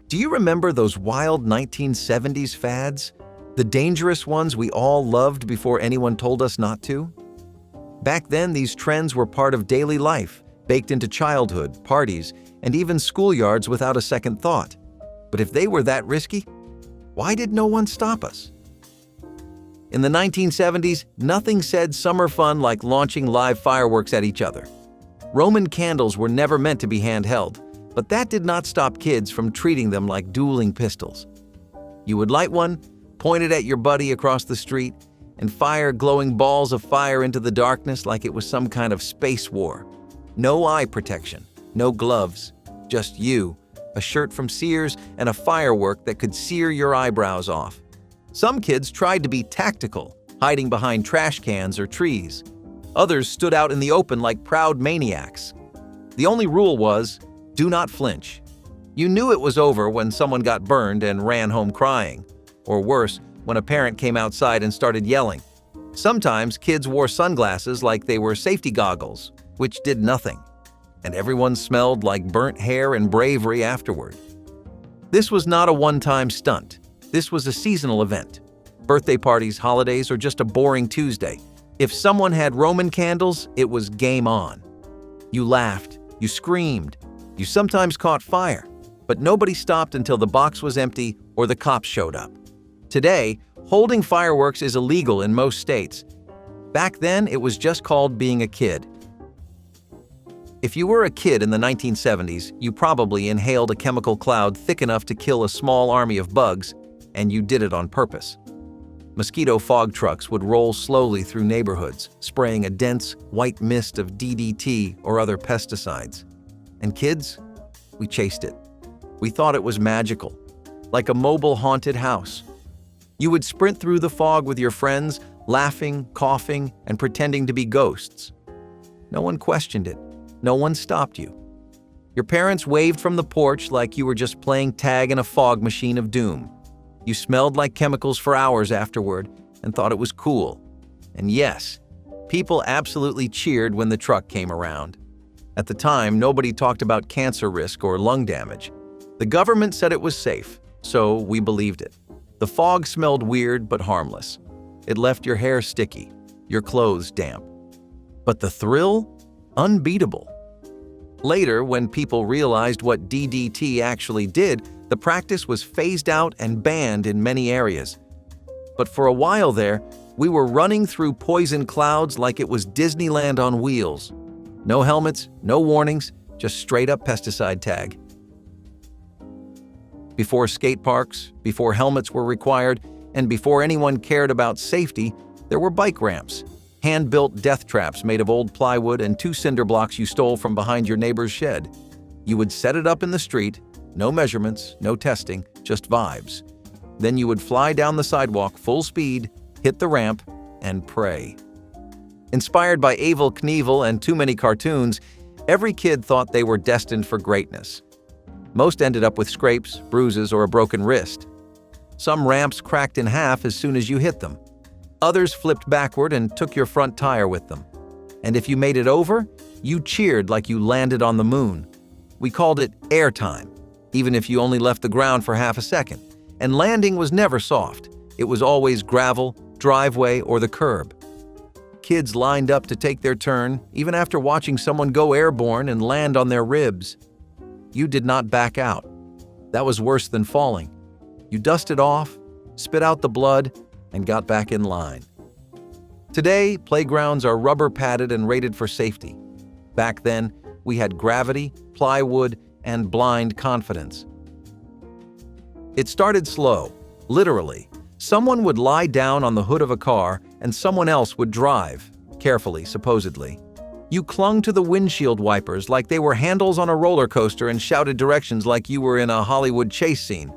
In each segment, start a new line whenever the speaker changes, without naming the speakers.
Do you remember those wild 1970s fads? The dangerous ones we all loved before anyone told us not to? Back then, these trends were part of daily life, baked into childhood, parties, and even schoolyards without a second thought. But if they were that risky, why did no one stop us? In the 1970s, nothing said summer fun like launching live fireworks at each other. Roman candles were never meant to be handheld, but that did not stop kids from treating them like dueling pistols. You would light one, point it at your buddy across the street, and fire glowing balls of fire into the darkness like it was some kind of space war. No eye protection, no gloves, just you, a shirt from Sears, and a firework that could sear your eyebrows off. Some kids tried to be tactical, hiding behind trash cans or trees. Others stood out in the open like proud maniacs. The only rule was, do not flinch. You knew it was over when someone got burned and ran home crying, or worse, when a parent came outside and started yelling. Sometimes kids wore sunglasses like they were safety goggles, which did nothing, and everyone smelled like burnt hair and bravery afterward. This was not a one-time stunt. This was a seasonal event. Birthday parties, holidays, or just a boring Tuesday. If someone had Roman candles, it was game on. You laughed, you screamed, you sometimes caught fire, but nobody stopped until the box was empty or the cops showed up. Today, holding fireworks is illegal in most states. Back then, it was just called being a kid. If you were a kid in the 1970s, you probably inhaled a chemical cloud thick enough to kill a small army of bugs, and you did it on purpose. Mosquito fog trucks would roll slowly through neighborhoods, spraying a dense, white mist of DDT or other pesticides. And kids, we chased it. We thought it was magical, like a mobile haunted house. You would sprint through the fog with your friends, laughing, coughing, and pretending to be ghosts. No one questioned it. No one stopped you. Your parents waved from the porch like you were just playing tag in a fog machine of doom. You smelled like chemicals for hours afterward and thought it was cool. And yes, people absolutely cheered when the truck came around. At the time, nobody talked about cancer risk or lung damage. The government said it was safe, so we believed it. The fog smelled weird but harmless. It left your hair sticky, your clothes damp. But the thrill? Unbeatable. Later, when people realized what DDT actually did, the practice was phased out and banned in many areas. But for a while there, we were running through poison clouds like it was Disneyland on wheels. No helmets, no warnings, just straight-up pesticide tag. Before skate parks, before helmets were required, and before anyone cared about safety, there were bike ramps, hand-built death traps made of old plywood and 2 cinder blocks you stole from behind your neighbor's shed. You would set it up in the street, no measurements, no testing, just vibes. Then you would fly down the sidewalk full speed, hit the ramp, and pray. Inspired by Evel Knievel and too many cartoons, every kid thought they were destined for greatness. Most ended up with scrapes, bruises, or a broken wrist. Some ramps cracked in half as soon as you hit them. Others flipped backward and took your front tire with them. And if you made it over, you cheered like you landed on the moon. We called it airtime, even if you only left the ground for half a second. And landing was never soft. It was always gravel, driveway, or the curb. Kids lined up to take their turn, even after watching someone go airborne and land on their ribs. You did not back out. That was worse than falling. You dusted off, spit out the blood, and got back in line. Today, playgrounds are rubber-padded and rated for safety. Back then, we had gravity, plywood, and blind confidence. It started slow, literally. Someone would lie down on the hood of a car and someone else would drive, carefully, supposedly. You clung to the windshield wipers like they were handles on a roller coaster and shouted directions like you were in a Hollywood chase scene.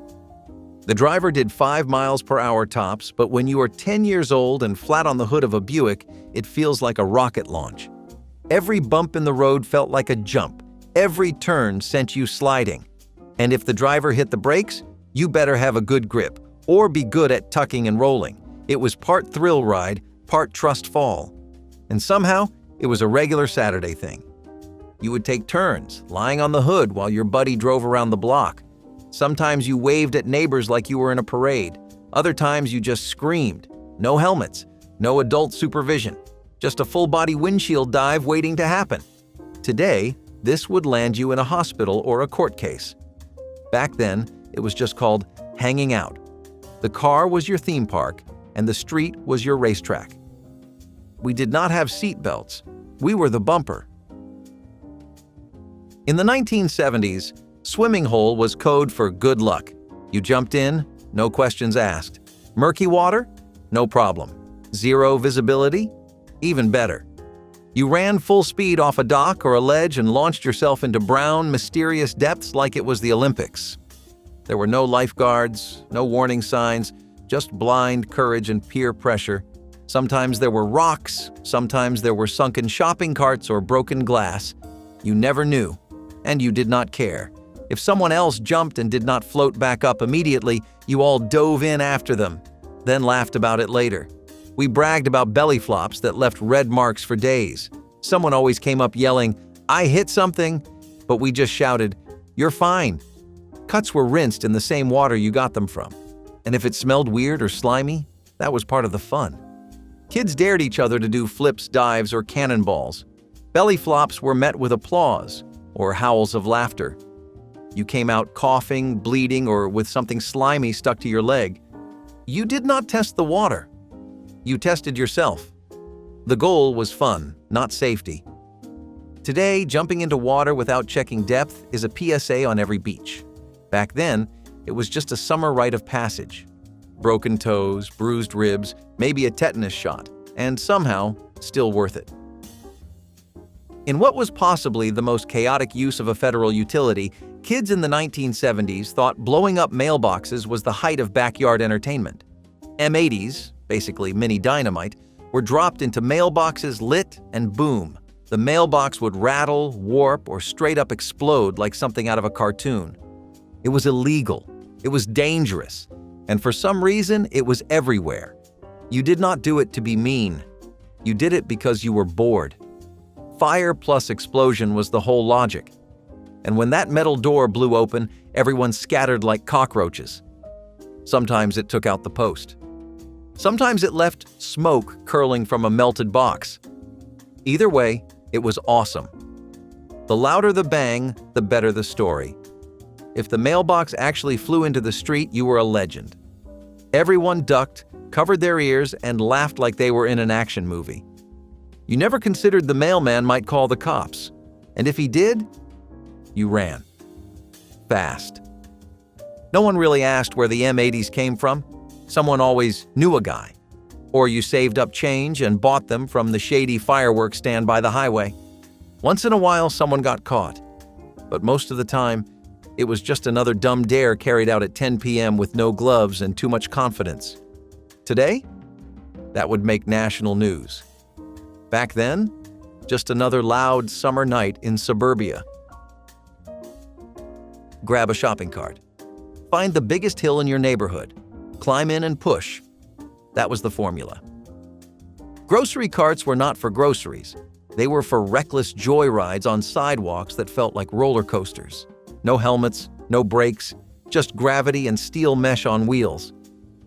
The driver did 5 miles per hour tops, but when you are 10 years old and flat on the hood of a Buick, it feels like a rocket launch. Every bump in the road felt like a jump. Every turn sent you sliding. And if the driver hit the brakes, you better have a good grip or be good at tucking and rolling. It was part thrill ride, part trust fall. And somehow, it was a regular Saturday thing. You would take turns, lying on the hood while your buddy drove around the block. Sometimes you waved at neighbors like you were in a parade. Other times you just screamed. No helmets, no adult supervision, just a full-body windshield dive waiting to happen. Today, this would land you in a hospital or a court case. Back then, it was just called hanging out. The car was your theme park, and the street was your racetrack. We did not have seat belts. We were the bumper. In the 1970s, swimming hole was code for good luck. You jumped in, no questions asked. Murky water? No problem. Zero visibility? Even better. You ran full speed off a dock or a ledge and launched yourself into brown, mysterious depths like it was the Olympics. There were no lifeguards, no warning signs, just blind courage and peer pressure. Sometimes there were rocks, sometimes there were sunken shopping carts or broken glass. You never knew, and you did not care. If someone else jumped and did not float back up immediately, you all dove in after them, then laughed about it later. We bragged about belly flops that left red marks for days. Someone always came up yelling, "I hit something," but we just shouted, "You're fine." Cuts were rinsed in the same water you got them from. And if it smelled weird or slimy, that was part of the fun. Kids dared each other to do flips, dives, or cannonballs. Belly flops were met with applause or howls of laughter. You came out coughing, bleeding, or with something slimy stuck to your leg. You did not test the water. You tested yourself. The goal was fun, not safety. Today, jumping into water without checking depth is a PSA on every beach. Back then, it was just a summer rite of passage. Broken toes, bruised ribs, maybe a tetanus shot, and somehow, still worth it. In what was possibly the most chaotic use of a federal utility, kids in the 1970s thought blowing up mailboxes was the height of backyard entertainment. M80s, basically mini dynamite, were dropped into mailboxes lit and boom. The mailbox would rattle, warp, or straight up explode like something out of a cartoon. It was illegal. It was dangerous. And for some reason, it was everywhere. You did not do it to be mean. You did it because you were bored. Fire plus explosion was the whole logic. And when that metal door blew open, everyone scattered like cockroaches. Sometimes it took out the post. Sometimes it left smoke curling from a melted box. Either way, it was awesome. The louder the bang, the better the story. If the mailbox actually flew into the street, you were a legend. Everyone ducked, covered their ears, and laughed like they were in an action movie. You never considered the mailman might call the cops. And if he did, you ran. Fast. No one really asked where the M80s came from. Someone always knew a guy. Or you saved up change and bought them from the shady fireworks stand by the highway. Once in a while, someone got caught. But most of the time, it was just another dumb dare carried out at 10 p.m. with no gloves and too much confidence. Today, that would make national news. Back then, just another loud summer night in suburbia. Grab a shopping cart. Find the biggest hill in your neighborhood. Climb in and push. That was the formula. Grocery carts were not for groceries. They were for reckless joyrides on sidewalks that felt like roller coasters. No helmets, no brakes, just gravity and steel mesh on wheels.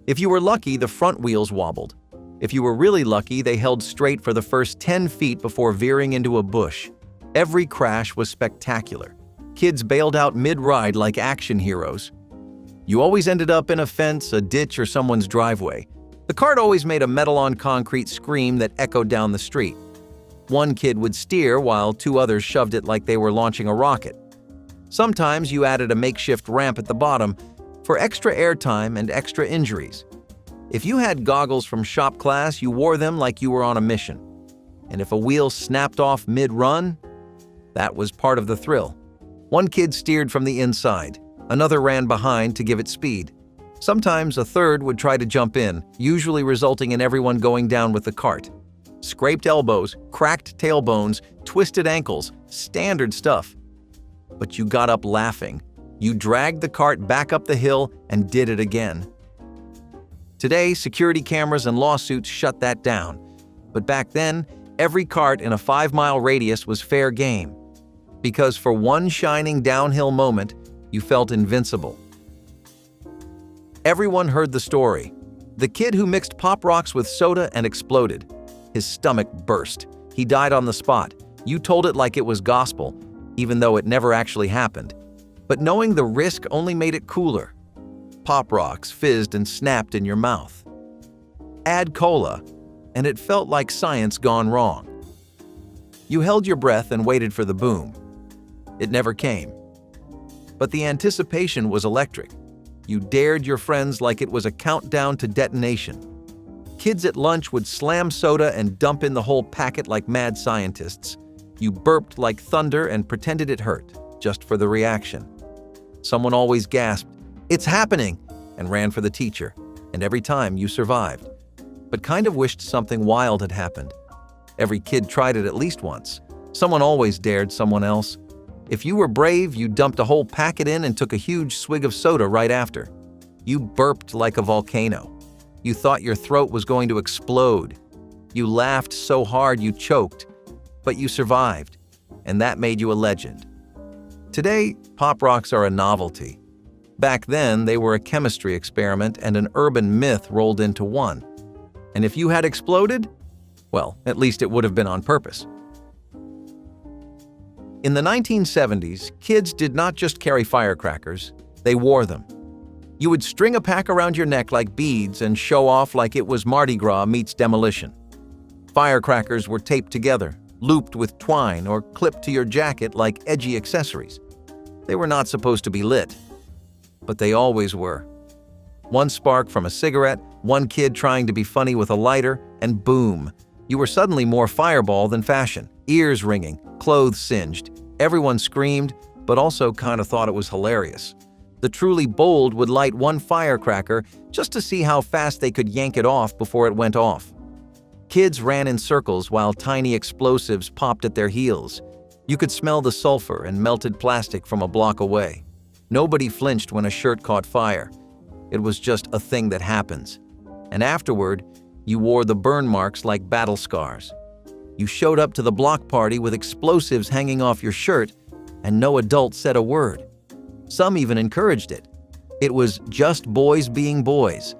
If you were lucky, the front wheels wobbled. If you were really lucky, they held straight for the first 10 feet before veering into a bush. Every crash was spectacular. Kids bailed out mid-ride like action heroes. You always ended up in a fence, a ditch, or someone's driveway. The cart always made a metal-on-concrete scream that echoed down the street. One kid would steer while two others shoved it like they were launching a rocket. Sometimes you added a makeshift ramp at the bottom for extra airtime and extra injuries. If you had goggles from shop class, you wore them like you were on a mission. And if a wheel snapped off mid-run, that was part of the thrill. One kid steered from the inside. Another ran behind to give it speed. Sometimes a third would try to jump in, usually resulting in everyone going down with the cart. Scraped elbows, cracked tailbones, twisted ankles, standard stuff. But you got up laughing. You dragged the cart back up the hill and did it again. Today, security cameras and lawsuits shut that down. But back then, every cart in a 5-mile radius was fair game. Because for one shining downhill moment, you felt invincible. Everyone heard the story. The kid who mixed Pop Rocks with soda and exploded. His stomach burst. He died on the spot. You told it like it was gospel, even though it never actually happened. But knowing the risk only made it cooler. Pop Rocks fizzed and snapped in your mouth. Add cola, and it felt like science gone wrong. You held your breath and waited for the boom. It never came. But the anticipation was electric. You dared your friends like it was a countdown to detonation. Kids at lunch would slam soda and dump in the whole packet like mad scientists. You burped like thunder and pretended it hurt, just for the reaction. Someone always gasped, "It's happening!" and ran for the teacher, and every time you survived. But kind of wished something wild had happened. Every kid tried it at least once. Someone always dared someone else. If you were brave, you dumped a whole packet in and took a huge swig of soda right after. You burped like a volcano. You thought your throat was going to explode. You laughed so hard you choked, but you survived, and that made you a legend. Today, Pop Rocks are a novelty. Back then, they were a chemistry experiment and an urban myth rolled into one. And if you had exploded, well, at least it would have been on purpose. In the 1970s, kids did not just carry firecrackers, they wore them. You would string a pack around your neck like beads and show off like it was Mardi Gras meets demolition. Firecrackers were taped together, looped with twine, or clipped to your jacket like edgy accessories. They were not supposed to be lit, but they always were. One spark from a cigarette, one kid trying to be funny with a lighter, and boom, you were suddenly more fireball than fashion. Ears ringing, clothes singed. Everyone screamed, but also kind of thought it was hilarious. The truly bold would light one firecracker just to see how fast they could yank it off before it went off. Kids ran in circles while tiny explosives popped at their heels. You could smell the sulfur and melted plastic from a block away. Nobody flinched when a shirt caught fire. It was just a thing that happens. And afterward, you wore the burn marks like battle scars. You showed up to the block party with explosives hanging off your shirt, and no adult said a word. Some even encouraged it. It was just boys being boys,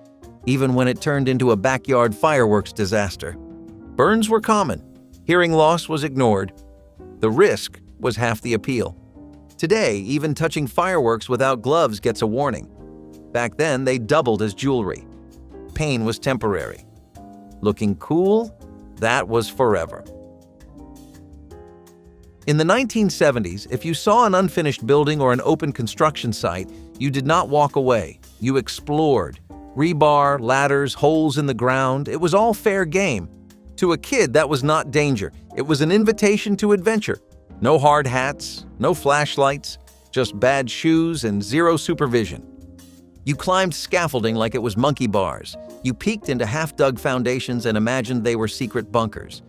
even when it turned into a backyard fireworks disaster. Burns were common. Hearing loss was ignored. The risk was half the appeal. Today, even touching fireworks without gloves gets a warning. Back then, they doubled as jewelry. Pain was temporary. Looking cool? That was forever. In the 1970s, if you saw an unfinished building or an open construction site, you did not walk away. You explored. Rebar, ladders, holes in the ground, it was all fair game. To a kid, that was not danger. It was an invitation to adventure. No hard hats, no flashlights, just bad shoes and zero supervision. You climbed scaffolding like it was monkey bars. You peeked into half-dug foundations and imagined they were secret bunkers.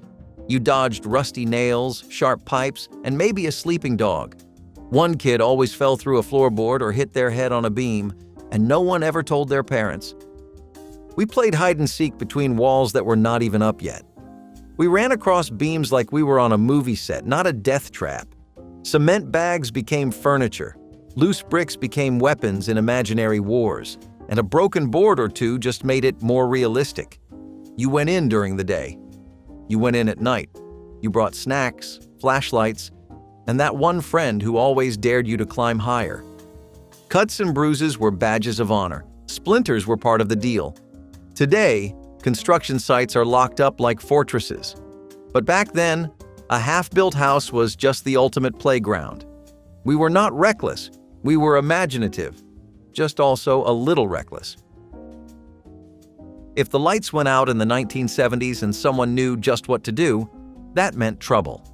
You dodged rusty nails, sharp pipes, and maybe a sleeping dog. One kid always fell through a floorboard or hit their head on a beam, and no one ever told their parents. We played hide-and-seek between walls that were not even up yet. We ran across beams like we were on a movie set, not a death trap. Cement bags became furniture. Loose bricks became weapons in imaginary wars, and a broken board or two just made it more realistic. You went in during the day. You went in at night. You brought snacks, flashlights, and that one friend who always dared you to climb higher. Cuts and bruises were badges of honor. Splinters were part of the deal. Today, construction sites are locked up like fortresses. But back then, a half-built house was just the ultimate playground. We were not reckless. We were imaginative, just also a little reckless. If the lights went out in the 1970s and someone knew just what to do, that meant trouble.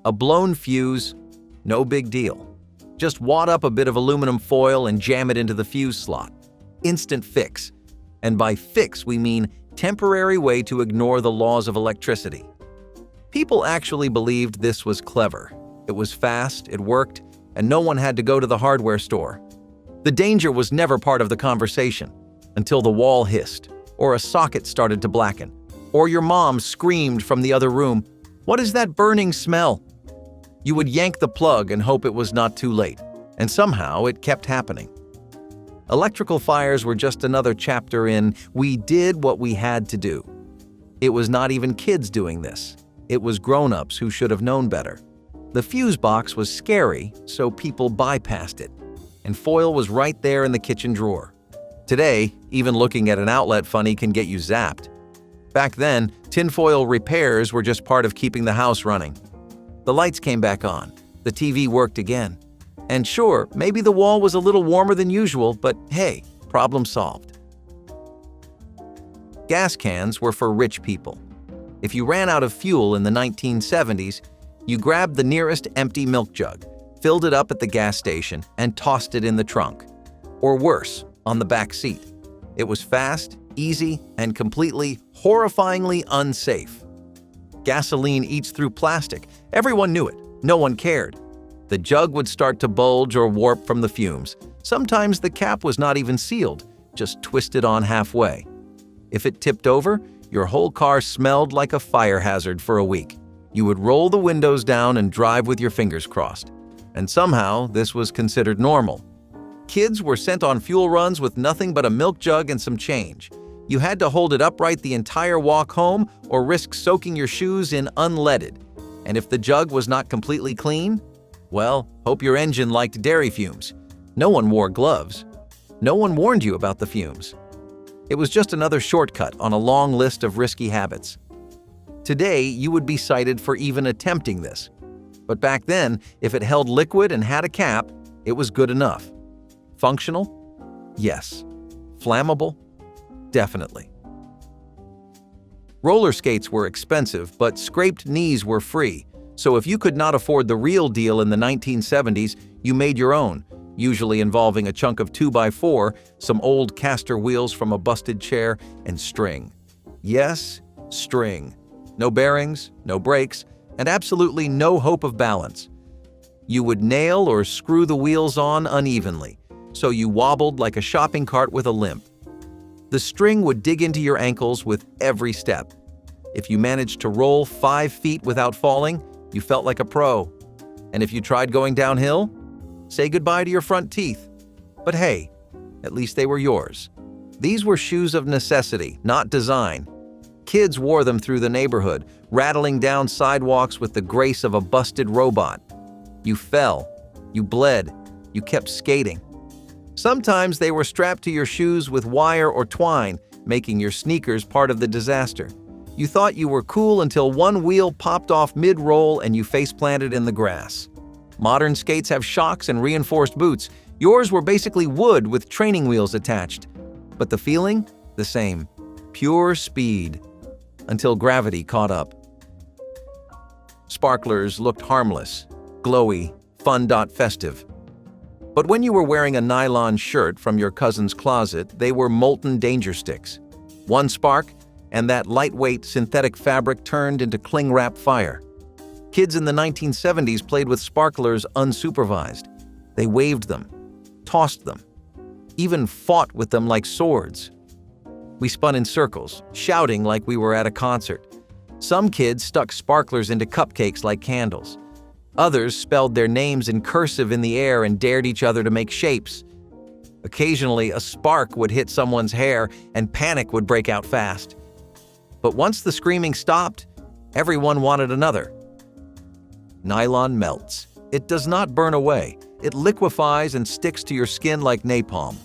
A blown fuse, no big deal. Just wad up a bit of aluminum foil and jam it into the fuse slot. Instant fix. And by fix, we mean temporary way to ignore the laws of electricity. People actually believed this was clever. It was fast, it worked, and no one had to go to the hardware store. The danger was never part of the conversation until the wall hissed, or a socket started to blacken, or your mom screamed from the other room, "What is that burning smell?" You would yank the plug and hope it was not too late, and somehow it kept happening. Electrical fires were just another chapter in we did what we had to do. It was not even kids doing this. It was grown-ups who should have known better. The fuse box was scary, so people bypassed it, and foil was right there in the kitchen drawer. Today, even looking at an outlet funny can get you zapped. Back then, tinfoil repairs were just part of keeping the house running. The lights came back on, the TV worked again. And sure, maybe the wall was a little warmer than usual, but hey, problem solved. Gas cans were for rich people. If you ran out of fuel in the 1970s, you grabbed the nearest empty milk jug, filled it up at the gas station, and tossed it in the trunk. Or worse, on the back seat. It was fast, easy, and completely, horrifyingly unsafe. Gasoline eats through plastic. Everyone knew it. No one cared. The jug would start to bulge or warp from the fumes. Sometimes the cap was not even sealed, just twisted on halfway. If it tipped over, your whole car smelled like a fire hazard for a week. You would roll the windows down and drive with your fingers crossed. And somehow, this was considered normal. Kids were sent on fuel runs with nothing but a milk jug and some change. You had to hold it upright the entire walk home or risk soaking your shoes in unleaded. And if the jug was not completely clean, well, hope your engine liked dairy fumes. No one wore gloves. No one warned you about the fumes. It was just another shortcut on a long list of risky habits. Today, you would be cited for even attempting this. But back then, if it held liquid and had a cap, it was good enough. Functional? Yes. Flammable? Definitely. Roller skates were expensive, but scraped knees were free. So if you could not afford the real deal in the 1970s, you made your own, usually involving a chunk of 2x4, some old caster wheels from a busted chair, and string. Yes, string. No bearings, no brakes, and absolutely no hope of balance. You would nail or screw the wheels on unevenly, so you wobbled like a shopping cart with a limp. The string would dig into your ankles with every step. If you managed to roll 5 feet without falling, you felt like a pro. And if you tried going downhill, say goodbye to your front teeth. But hey, at least they were yours. These were shoes of necessity, not design. Kids wore them through the neighborhood, rattling down sidewalks with the grace of a busted robot. You fell, you bled, you kept skating. Sometimes they were strapped to your shoes with wire or twine, making your sneakers part of the disaster. You thought you were cool until one wheel popped off mid-roll and you face-planted in the grass. Modern skates have shocks and reinforced boots. Yours were basically wood with training wheels attached. But the feeling? The same. Pure speed. Until gravity caught up. Sparklers looked harmless, glowy, fun-festive. But when you were wearing a nylon shirt from your cousin's closet, they were molten danger sticks. One spark, and that lightweight synthetic fabric turned into cling-wrap fire. Kids in the 1970s played with sparklers unsupervised. They waved them, tossed them, even fought with them like swords. We spun in circles, shouting like we were at a concert. Some kids stuck sparklers into cupcakes like candles. Others spelled their names in cursive in the air and dared each other to make shapes. Occasionally, a spark would hit someone's hair and panic would break out fast. But once the screaming stopped, everyone wanted another. Nylon melts. It does not burn away. It liquefies and sticks to your skin like napalm.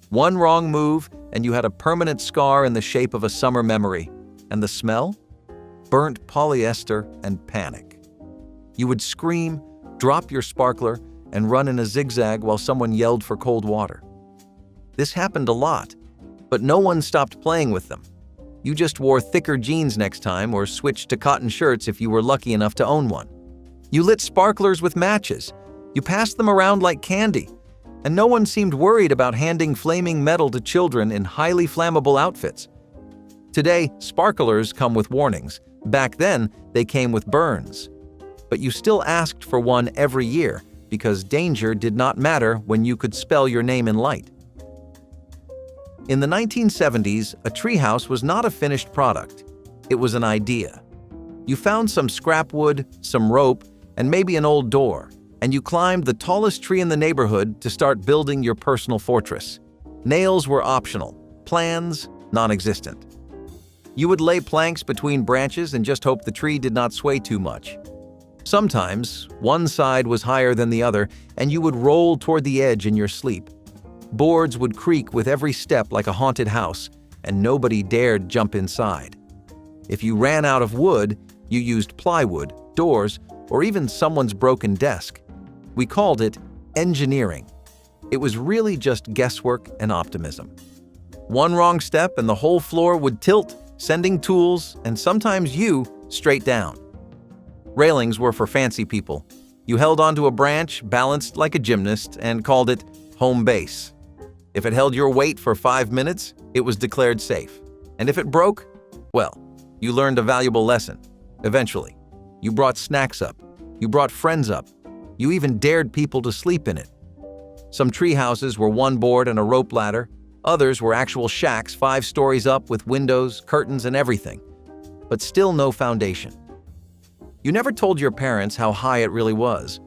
One wrong move, and you had a permanent scar in the shape of a summer memory. And the smell? Burnt polyester and panic. You would scream, drop your sparkler, and run in a zigzag while someone yelled for cold water. This happened a lot, but no one stopped playing with them. You just wore thicker jeans next time or switched to cotton shirts if you were lucky enough to own one. You lit sparklers with matches. You passed them around like candy. And no one seemed worried about handing flaming metal to children in highly flammable outfits. Today, sparklers come with warnings. Back then, they came with burns. But you still asked for one every year because danger did not matter when you could spell your name in light. In the 1970s, a treehouse was not a finished product. It was an idea. You found some scrap wood, some rope, and maybe an old door, and you climbed the tallest tree in the neighborhood to start building your personal fortress. Nails were optional, plans non-existent. You would lay planks between branches and just hope the tree did not sway too much. Sometimes, one side was higher than the other, and you would roll toward the edge in your sleep. Boards would creak with every step like a haunted house, and nobody dared jump inside. If you ran out of wood, you used plywood, doors, or even someone's broken desk. We called it engineering. It was really just guesswork and optimism. One wrong step and the whole floor would tilt, sending tools, and sometimes you, straight down. Railings were for fancy people. You held onto a branch, balanced like a gymnast, and called it home base. If it held your weight for 5 minutes, it was declared safe. And if it broke, well, you learned a valuable lesson. Eventually, you brought snacks up. You brought friends up. You even dared people to sleep in it. Some tree houses were one board and a rope ladder. Others were actual shacks 5 stories up with windows, curtains, and everything. But still no foundation. You never told your parents how high it really was.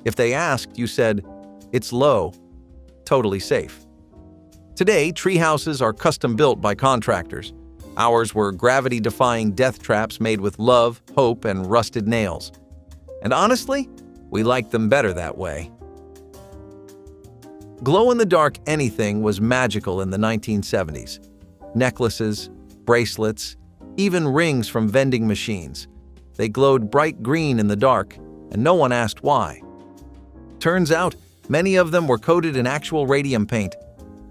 If they asked, you said, "It's low, totally safe." Today, tree houses are custom-built by contractors. Ours were gravity-defying death traps made with love, hope, and rusted nails. And honestly, we liked them better that way. Glow-in-the-dark anything was magical in the 1970s. Necklaces, bracelets, even rings from vending machines. They glowed bright green in the dark, and no one asked why. Turns out, many of them were coated in actual radium paint.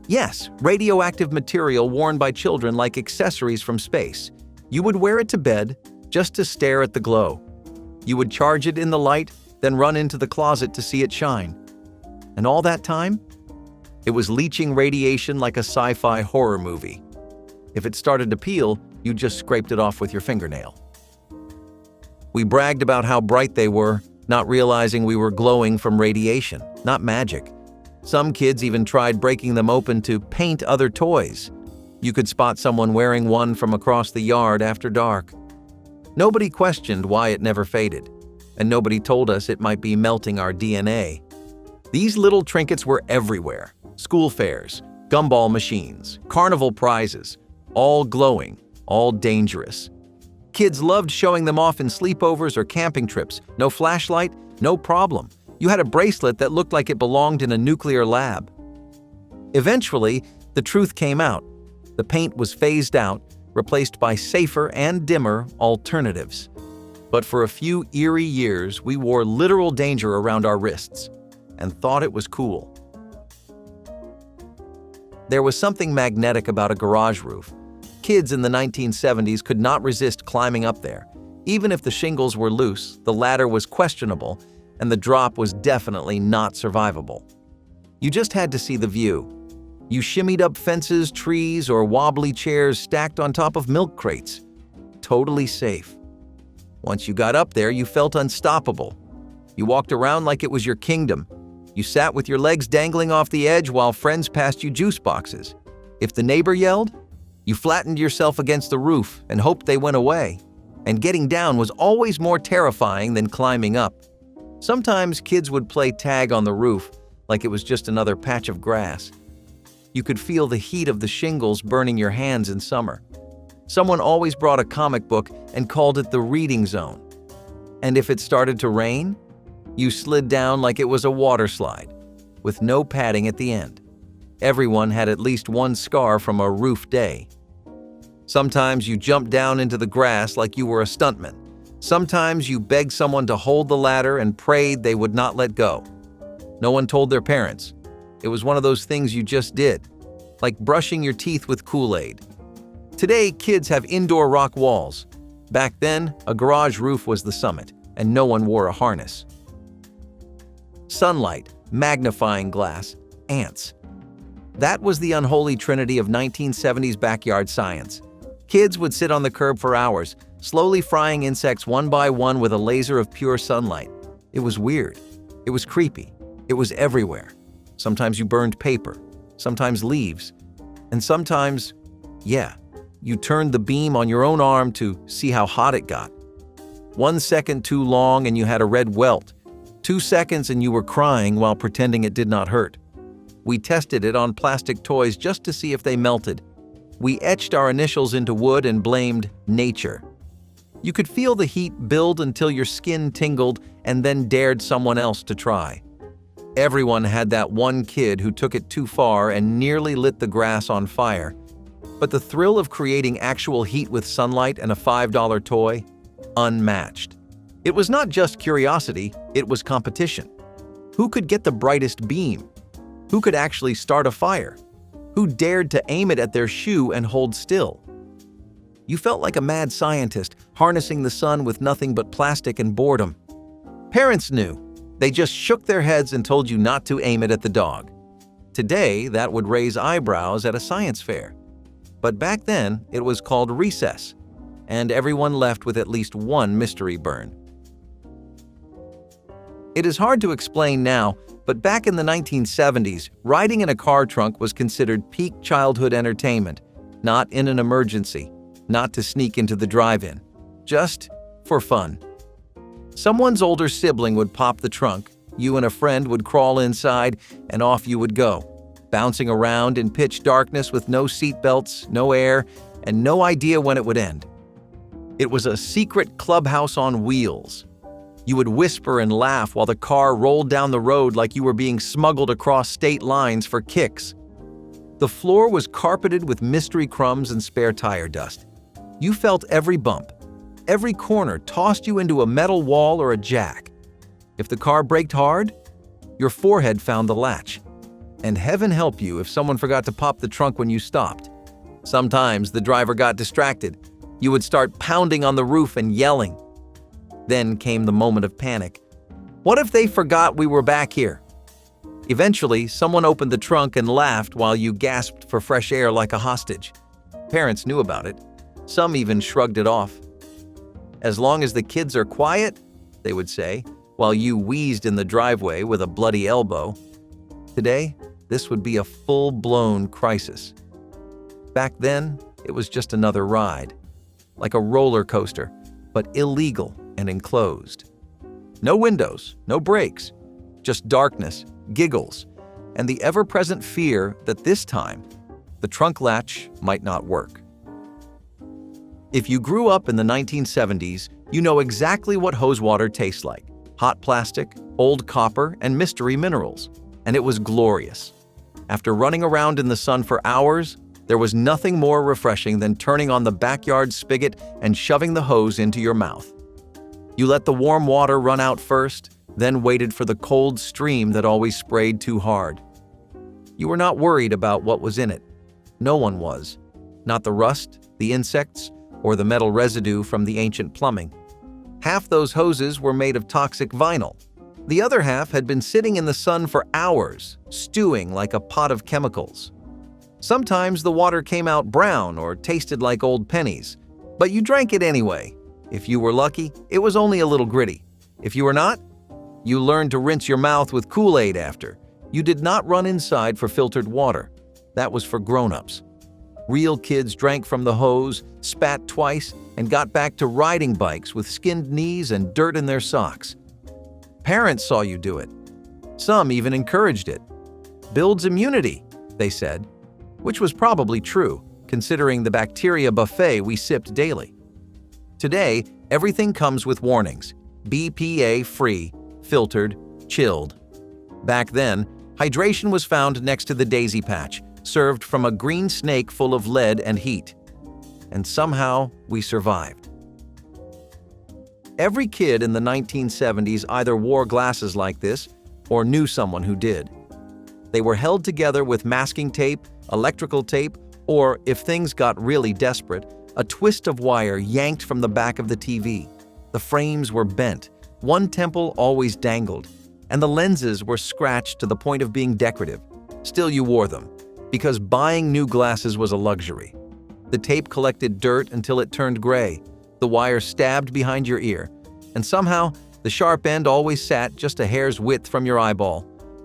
Yes, radioactive material worn by children like accessories from space. You would wear it to bed just to stare at the glow. You would charge it in the light, then run into the closet to see it shine. And all that time, it was leaching radiation like a sci-fi horror movie. If it started to peel, you just scraped it off with your fingernail. We bragged about how bright they were, not realizing we were glowing from radiation, not magic. Some kids even tried breaking them open to paint other toys. You could spot someone wearing one from across the yard after dark. Nobody questioned why it never faded, and nobody told us it might be melting our DNA. These little trinkets were everywhere. School fairs, gumball machines, carnival prizes, all glowing, all dangerous. Kids loved showing them off in sleepovers or camping trips. No flashlight, no problem. You had a bracelet that looked like it belonged in a nuclear lab. Eventually, the truth came out. The paint was phased out, replaced by safer and dimmer alternatives. But for a few eerie years, we wore literal danger around our wrists and thought it was cool. There was something magnetic about a garage roof. Kids in the 1970s could not resist climbing up there. Even if the shingles were loose, the ladder was questionable, and the drop was definitely not survivable. You just had to see the view. You shimmied up fences, trees, or wobbly chairs stacked on top of milk crates. Totally safe. Once you got up there, you felt unstoppable. You walked around like it was your kingdom. You sat with your legs dangling off the edge while friends passed you juice boxes. If the neighbor yelled, you flattened yourself against the roof and hoped they went away. And getting down was always more terrifying than climbing up. Sometimes kids would play tag on the roof like it was just another patch of grass. You could feel the heat of the shingles burning your hands in summer. Someone always brought a comic book and called it the reading zone. And if it started to rain, you slid down like it was a water slide, with no padding at the end. Everyone had at least one scar from a roof day. Sometimes you jumped down into the grass like you were a stuntman. Sometimes you begged someone to hold the ladder and prayed they would not let go. No one told their parents. It was one of those things you just did, like brushing your teeth with Kool-Aid. Today, kids have indoor rock walls. Back then, a garage roof was the summit, and no one wore a harness. Sunlight, magnifying glass, ants. That was the unholy trinity of 1970s backyard science. Kids would sit on the curb for hours, slowly frying insects one by one with a laser of pure sunlight. It was weird. It was creepy. It was everywhere. Sometimes you burned paper, sometimes leaves, and sometimes, you turned the beam on your own arm to see how hot it got. 1 second too long and you had a red welt. 2 seconds and you were crying while pretending it did not hurt. We tested it on plastic toys just to see if they melted. We etched our initials into wood and blamed nature. You could feel the heat build until your skin tingled and then dared someone else to try. Everyone had that one kid who took it too far and nearly lit the grass on fire. But the thrill of creating actual heat with sunlight and a $5 toy? Unmatched. It was not just curiosity, it was competition. Who could get the brightest beam? Who could actually start a fire? Who dared to aim it at their shoe and hold still? You felt like a mad scientist, harnessing the sun with nothing but plastic and boredom. Parents knew. They just shook their heads and told you not to aim it at the dog. Today, that would raise eyebrows at a science fair. But back then, it was called recess, and everyone left with at least one mystery burn. It is hard to explain now, but back in the 1970s, riding in a car trunk was considered peak childhood entertainment, not in an emergency, not to sneak into the drive-in, just for fun. Someone's older sibling would pop the trunk, you and a friend would crawl inside, and off you would go, bouncing around in pitch darkness with no seatbelts, no air, and no idea when it would end. It was a secret clubhouse on wheels. You would whisper and laugh while the car rolled down the road like you were being smuggled across state lines for kicks. The floor was carpeted with mystery crumbs and spare tire dust. You felt every bump. Every corner tossed you into a metal wall or a jack. If the car braked hard, your forehead found the latch. And heaven help you if someone forgot to pop the trunk when you stopped. Sometimes the driver got distracted. You would start pounding on the roof and yelling. Then came the moment of panic. What if they forgot we were back here? Eventually, someone opened the trunk and laughed while you gasped for fresh air like a hostage. Parents knew about it. Some even shrugged it off. As long as the kids are quiet, they would say, while you wheezed in the driveway with a bloody elbow. Today, this would be a full-blown crisis. Back then, it was just another ride, like a roller coaster, but illegal and enclosed. No windows, no brakes, just darkness, giggles, and the ever-present fear that this time, the trunk latch might not work. If you grew up in the 1970s, you know exactly what hose water tastes like. Hot plastic, old copper, and mystery minerals. And it was glorious. After running around in the sun for hours, there was nothing more refreshing than turning on the backyard spigot and shoving the hose into your mouth. You let the warm water run out first, then waited for the cold stream that always sprayed too hard. You were not worried about what was in it. No one was. Not the rust, the insects, or the metal residue from the ancient plumbing. Half those hoses were made of toxic vinyl. The other half had been sitting in the sun for hours, stewing like a pot of chemicals. Sometimes the water came out brown or tasted like old pennies, but you drank it anyway. If you were lucky, it was only a little gritty. If you were not, you learned to rinse your mouth with Kool-Aid after. You did not run inside for filtered water. That was for grown-ups. Real kids drank from the hose, spat twice, and got back to riding bikes with skinned knees and dirt in their socks. Parents saw you do it. Some even encouraged it. Builds immunity, they said, which was probably true, considering the bacteria buffet we sipped daily. Today, everything comes with warnings. BPA-free, filtered, chilled. Back then, hydration was found next to the daisy patch, served from a green snake full of lead and heat. And somehow, we survived. Every kid in the 1970s either wore glasses like this or knew someone who did. They were held together with masking tape, electrical tape, or, if things got really desperate, a twist of wire yanked from the back of the TV. The frames were bent, one temple always dangled, and the lenses were scratched to the point of being decorative. Still, you wore them, because buying new glasses was a luxury. The tape collected dirt until it turned gray, the wire stabbed behind your ear, and somehow the sharp end always sat just a hair's width from your eyeball.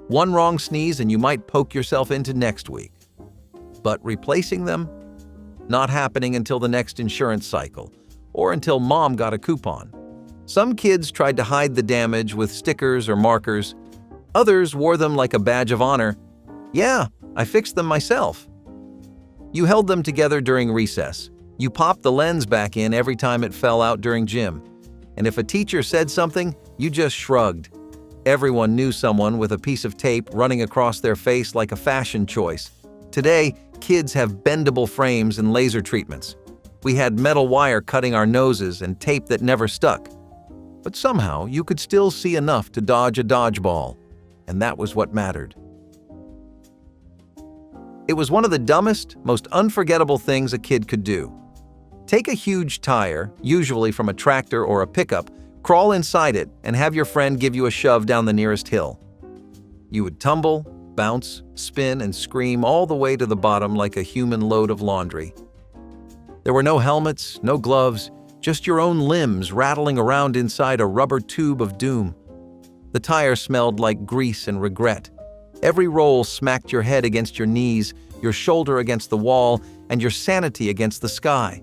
One wrong sneeze and you might poke yourself into next week. But replacing them? Not happening until the next insurance cycle, or until mom got a coupon. Some kids tried to hide the damage with stickers or markers. Others wore them like a badge of honor. "Yeah, I fixed them myself." You held them together during recess. You popped the lens back in every time it fell out during gym. And if a teacher said something, you just shrugged. Everyone knew someone with a piece of tape running across their face like a fashion choice. Today, kids have bendable frames and laser treatments. We had metal wire cutting our noses and tape that never stuck. But somehow, you could still see enough to dodge a dodgeball. And that was what mattered. It was one of the dumbest, most unforgettable things a kid could do. Take a huge tire, usually from a tractor or a pickup, crawl inside it, and have your friend give you a shove down the nearest hill. You would tumble, bounce, spin, and scream all the way to the bottom like a human load of laundry. There were no helmets, no gloves, just your own limbs rattling around inside a rubber tube of doom. The tire smelled like grease and regret. Every roll smacked your head against your knees, your shoulder against the wall, and your sanity against the sky.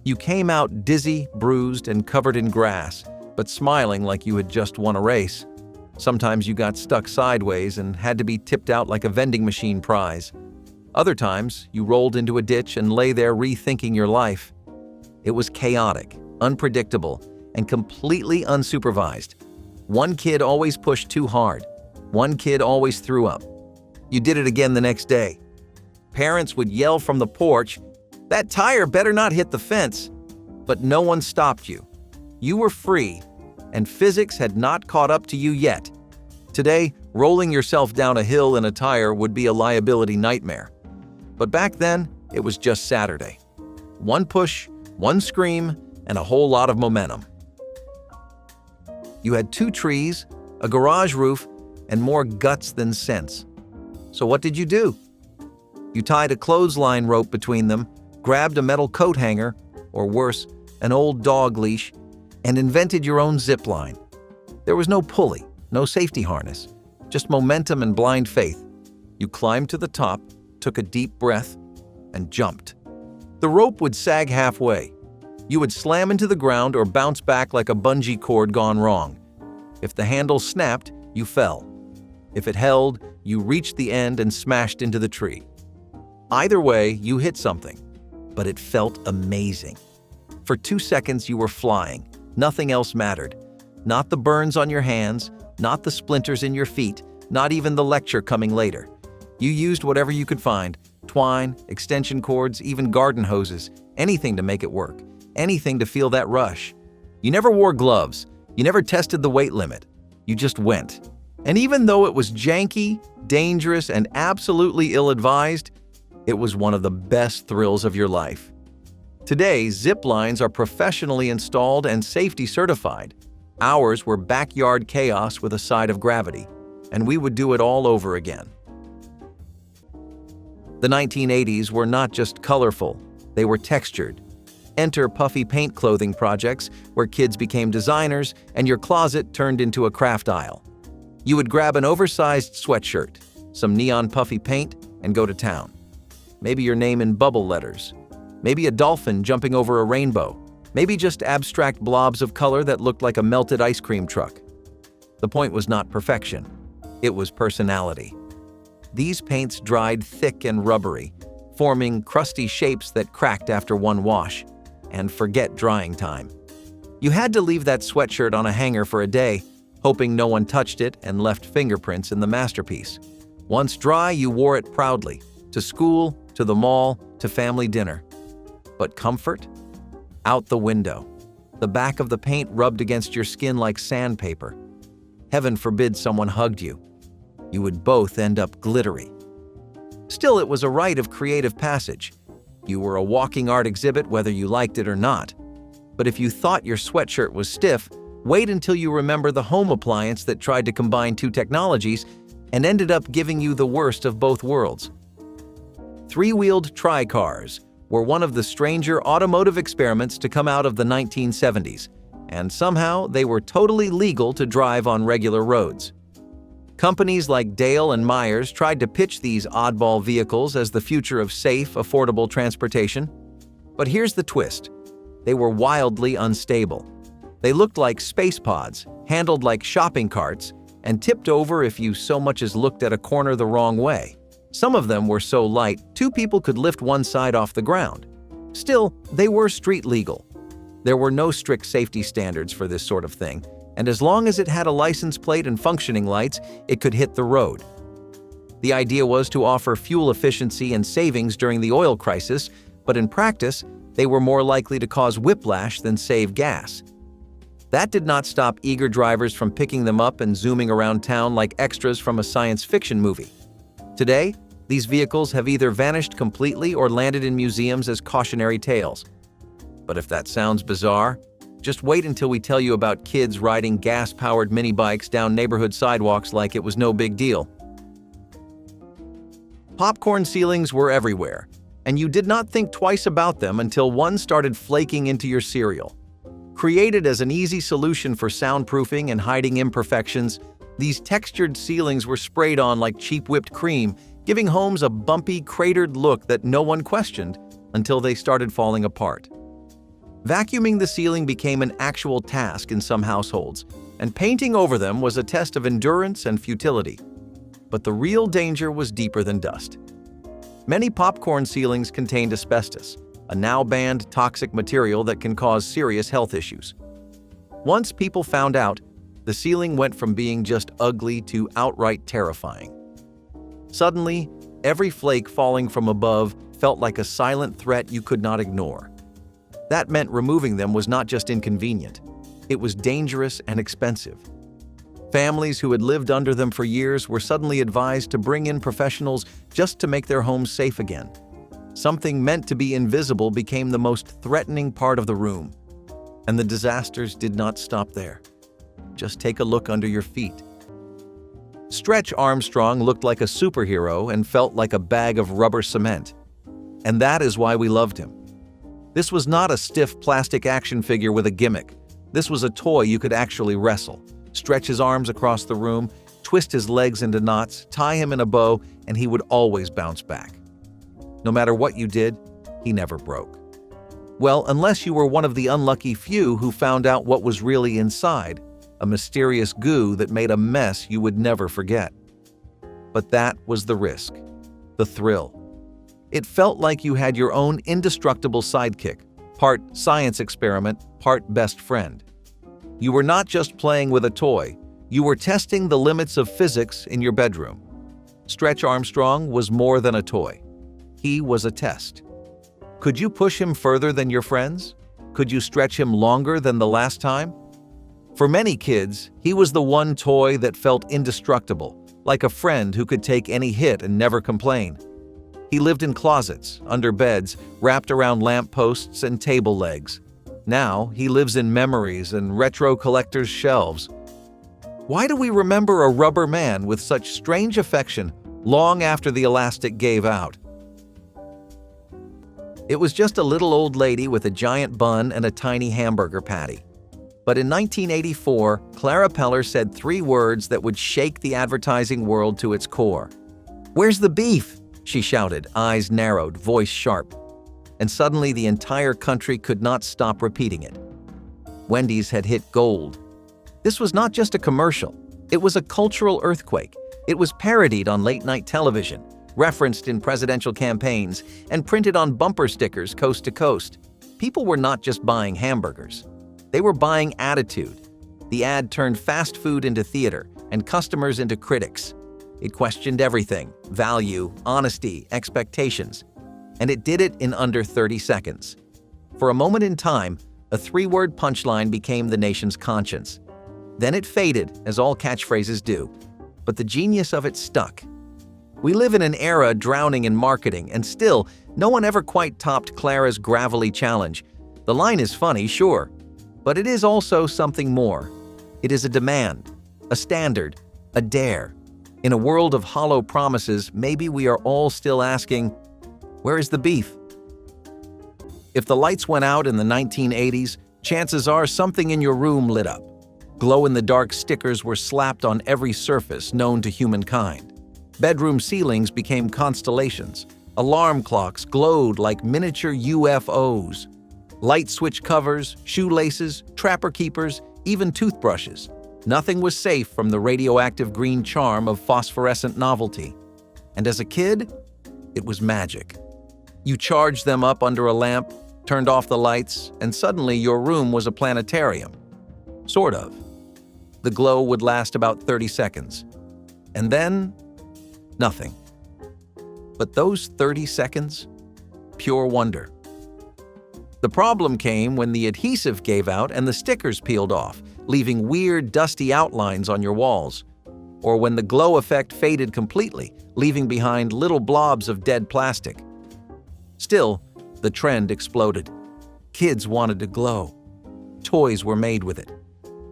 You came out dizzy, bruised, and covered in grass, but smiling like you had just won a race. Sometimes you got stuck sideways and had to be tipped out like a vending machine prize. Other times, you rolled into a ditch and lay there rethinking your life. It was chaotic, unpredictable, and completely unsupervised. One kid always pushed too hard. One kid always threw up. You did it again the next day. Parents would yell from the porch, "That tire better not hit the fence." But no one stopped you. You were free, and physics had not caught up to you yet. Today, rolling yourself down a hill in a tire would be a liability nightmare. But back then, it was just Saturday. One push, one scream, and a whole lot of momentum. You had 2 trees, a garage roof, and more guts than sense. So what did you do? You tied a clothesline rope between them, grabbed a metal coat hanger, or worse, an old dog leash, and invented your own zip line. There was no pulley, no safety harness, just momentum and blind faith. You climbed to the top, took a deep breath, and jumped. The rope would sag halfway. You would slam into the ground or bounce back like a bungee cord gone wrong. If the handle snapped, you fell. If it held, you reached the end and smashed into the tree. Either way, you hit something, but it felt amazing. For 2 seconds, you were flying. Nothing else mattered. Not the burns on your hands, not the splinters in your feet, not even the lecture coming later. You used whatever you could find: twine, extension cords, even garden hoses, anything to make it work, anything to feel that rush. You never wore gloves. You never tested the weight limit. You just went. And even though it was janky, dangerous, and absolutely ill-advised, it was one of the best thrills of your life. Today, zip lines are professionally installed and safety certified. Ours were backyard chaos with a side of gravity, and we would do it all over again. The 1980s were not just colorful, they were textured. Enter puffy paint clothing projects where kids became designers and your closet turned into a craft aisle. You would grab an oversized sweatshirt, some neon puffy paint, and go to town. Maybe your name in bubble letters. Maybe a dolphin jumping over a rainbow. Maybe just abstract blobs of color that looked like a melted ice cream truck. The point was not perfection. It was personality. These paints dried thick and rubbery, forming crusty shapes that cracked after one wash. And forget drying time. You had to leave that sweatshirt on a hanger for a day, hoping no one touched it and left fingerprints in the masterpiece. Once dry, you wore it proudly, to school, to the mall, to family dinner. But comfort? Out the window. The back of the paint rubbed against your skin like sandpaper. Heaven forbid someone hugged you. You would both end up glittery. Still, it was a rite of creative passage. You were a walking art exhibit whether you liked it or not. But if you thought your sweatshirt was stiff, wait until you remember the home appliance that tried to combine 2 technologies and ended up giving you the worst of both worlds. 3-wheeled tri-cars were one of the stranger automotive experiments to come out of the 1970s, and somehow they were totally legal to drive on regular roads. Companies like Dale and Myers tried to pitch these oddball vehicles as the future of safe, affordable transportation. But here's the twist: they were wildly unstable. They looked like space pods, handled like shopping carts, and tipped over if you so much as looked at a corner the wrong way. Some of them were so light, 2 people could lift one side off the ground. Still, they were street legal. There were no strict safety standards for this sort of thing, and as long as it had a license plate and functioning lights, it could hit the road. The idea was to offer fuel efficiency and savings during the oil crisis, but in practice, they were more likely to cause whiplash than save gas. That did not stop eager drivers from picking them up and zooming around town like extras from a science fiction movie. Today, these vehicles have either vanished completely or landed in museums as cautionary tales. But if that sounds bizarre, just wait until we tell you about kids riding gas-powered mini bikes down neighborhood sidewalks like it was no big deal. Popcorn ceilings were everywhere, and you did not think twice about them until one started flaking into your cereal. Created as an easy solution for soundproofing and hiding imperfections, these textured ceilings were sprayed on like cheap whipped cream, giving homes a bumpy, cratered look that no one questioned until they started falling apart. Vacuuming the ceiling became an actual task in some households, and painting over them was a test of endurance and futility. But the real danger was deeper than dust. Many popcorn ceilings contained asbestos, a now-banned toxic material that can cause serious health issues. Once people found out, the ceiling went from being just ugly to outright terrifying. Suddenly, every flake falling from above felt like a silent threat you could not ignore. That meant removing them was not just inconvenient, it was dangerous and expensive. Families who had lived under them for years were suddenly advised to bring in professionals just to make their homes safe again. Something meant to be invisible became the most threatening part of the room. And the disasters did not stop there. Just take a look under your feet. Stretch Armstrong looked like a superhero and felt like a bag of rubber cement. And that is why we loved him. This was not a stiff plastic action figure with a gimmick. This was a toy you could actually wrestle. Stretch his arms across the room, twist his legs into knots, tie him in a bow, and he would always bounce back. No matter what you did, he never broke. Well, unless you were one of the unlucky few who found out what was really inside, a mysterious goo that made a mess you would never forget. But that was the risk, the thrill. It felt like you had your own indestructible sidekick, part science experiment, part best friend. You were not just playing with a toy, you were testing the limits of physics in your bedroom. Stretch Armstrong was more than a toy. He was a test. Could you push him further than your friends? Could you stretch him longer than the last time? For many kids, he was the one toy that felt indestructible, like a friend who could take any hit and never complain. He lived in closets, under beds, wrapped around lampposts and table legs. Now, he lives in memories and retro collectors' shelves. Why do we remember a rubber man with such strange affection long after the elastic gave out? It was just a little old lady with a giant bun and a tiny hamburger patty. But in 1984, Clara Peller said 3 words that would shake the advertising world to its core. "Where's the beef?" she shouted, eyes narrowed, voice sharp. And suddenly the entire country could not stop repeating it. Wendy's had hit gold. This was not just a commercial. It was a cultural earthquake. It was parodied on late-night television, referenced in presidential campaigns, and printed on bumper stickers coast to coast. People were not just buying hamburgers. They were buying attitude. The ad turned fast food into theater and customers into critics. It questioned everything: value, honesty, expectations. And it did it in under 30 seconds. For a moment in time, a 3-word punchline became the nation's conscience. Then it faded, as all catchphrases do. But the genius of it stuck. We live in an era drowning in marketing, and still, no one ever quite topped Clara's gravelly challenge. The line is funny, sure, but it is also something more. It is a demand, a standard, a dare. In a world of hollow promises, maybe we are all still asking, where is the beef? If the lights went out in the 1980s, chances are something in your room lit up. Glow-in-the-dark stickers were slapped on every surface known to humankind. Bedroom ceilings became constellations. Alarm clocks glowed like miniature UFOs. Light switch covers, shoelaces, trapper keepers, even toothbrushes. Nothing was safe from the radioactive green charm of phosphorescent novelty. And as a kid, it was magic. You charged them up under a lamp, turned off the lights, and suddenly your room was a planetarium. Sort of. The glow would last about 30 seconds. And then, nothing. But those 30 seconds, pure wonder. The problem came when the adhesive gave out and the stickers peeled off, leaving weird, dusty outlines on your walls. Or when the glow effect faded completely, leaving behind little blobs of dead plastic. Still, the trend exploded. Kids wanted to glow. Toys were made with it.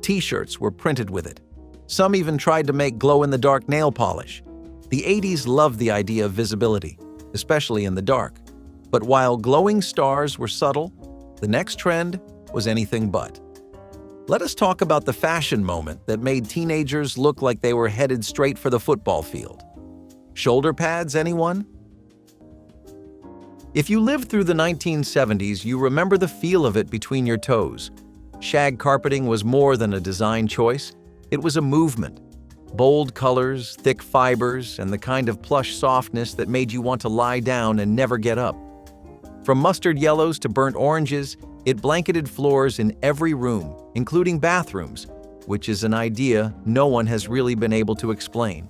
T-shirts were printed with it. Some even tried to make glow-in-the-dark nail polish. The 80s loved the idea of visibility, especially in the dark. But while glowing stars were subtle, the next trend was anything but. Let us talk about the fashion moment that made teenagers look like they were headed straight for the football field. Shoulder pads, anyone? If you lived through the 1970s, you remember the feel of it between your toes. Shag carpeting was more than a design choice. It was a movement. Bold colors, thick fibers, and the kind of plush softness that made you want to lie down and never get up. From mustard yellows to burnt oranges, it blanketed floors in every room, including bathrooms, which is an idea no one has really been able to explain.